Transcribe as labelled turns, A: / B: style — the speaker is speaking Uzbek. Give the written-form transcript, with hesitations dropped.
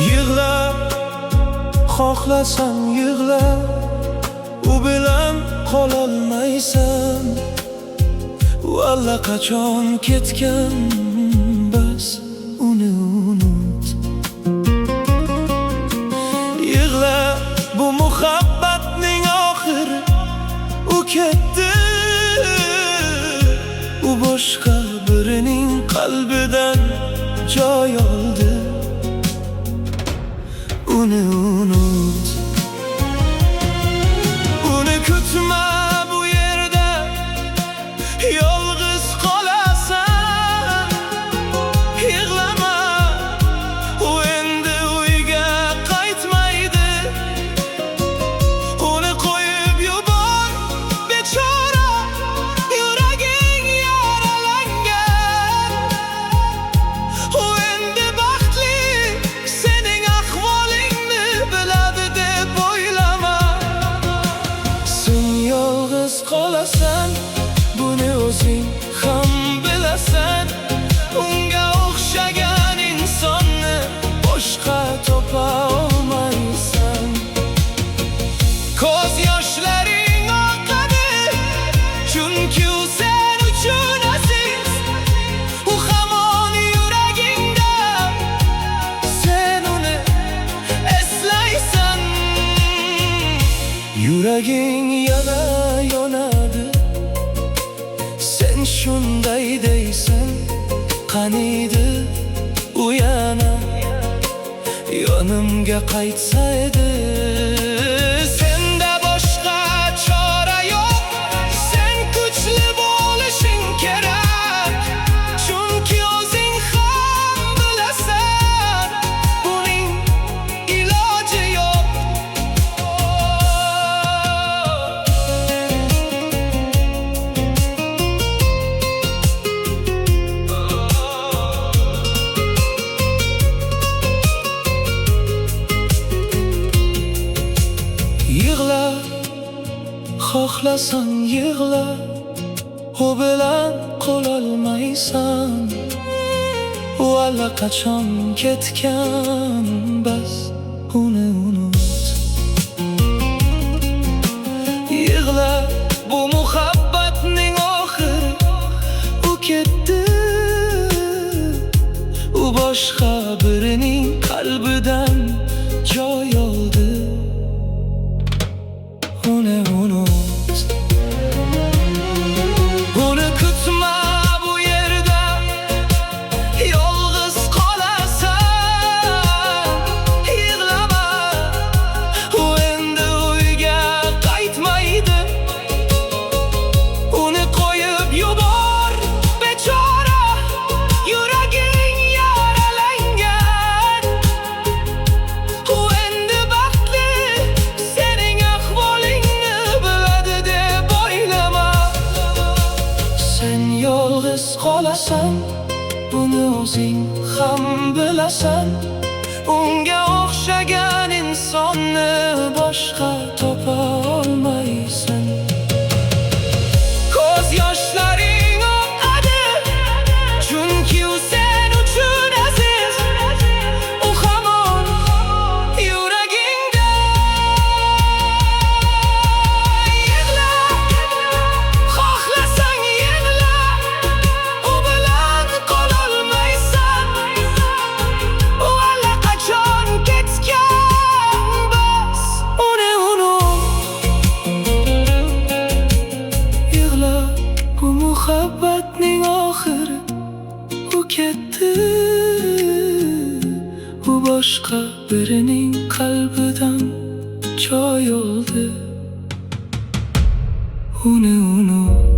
A: Yig'la, xohlasan yig'la, u bilan qololmaysan. U allaqachon ketgan, bas uni unut. Yig'la, bu muhabbatning oxiri. U ketdi, u boshqa birining qalbidan joy oldi. Uni unut. Uni kutma, bu yerda yolg'iz qolasan. Yig'lama, u endi uyga qaytmaydi. Uni qo'yib yubor, bechora, yuraging yaralangan. U endi baxtli, sening ahvolingni biladi deb o'ylama. Sen yolg'iz qolasan, buni o'zing ham bilasan. Unga o'xshagan insonni boshqa topa olmaysan. Ko'z yoshlaring oqadi, chunki u sen uchun aziz. U hamon yuragingda, sen uni eslaysan. Yuraging yana yonadi, sen shunday deysan. Qaniydi u yana yonimga qaytsa edi. Senda boshqa chora yo'q, sen kuchli bo'lishing kerak. Chunki o'zing ham bilasan, buning iloji yo'q. Yig'la, xohlasan yig'la, u bilan qololmaysan. U allaqachon ketgan, bas uni unut. Yig'la, bu muhabbatning oxiri. U ketdi, u boshqa birining qalbidan joy oldi. Uni unut. Uni kutma, bu yerda yolg'iz qolasan. Yig'lama, u endi uyga qaytmaydi. Uni qo'yib yubor, bechora, yuraging yaralangan. U endi baxtli, sening ahvolingni biladi deb o'ylama. Sen yolg'iz qolasan, buni o'zing ham bilasan. Unga o'xshagan insonni boshqa topa olmaysan. Ko'z yoshlaring oqadi, chunki u sen uchun aziz. U hamon yuragingda. Yig'la, xohlasan yig'la, u bilan qololmaysan. U allaqachon ketgan, bas uni unut. Yig'la, bu muhabbatning oxiri. U ketdi, u boshqa birining qalbidan joy oldi. Uni unut.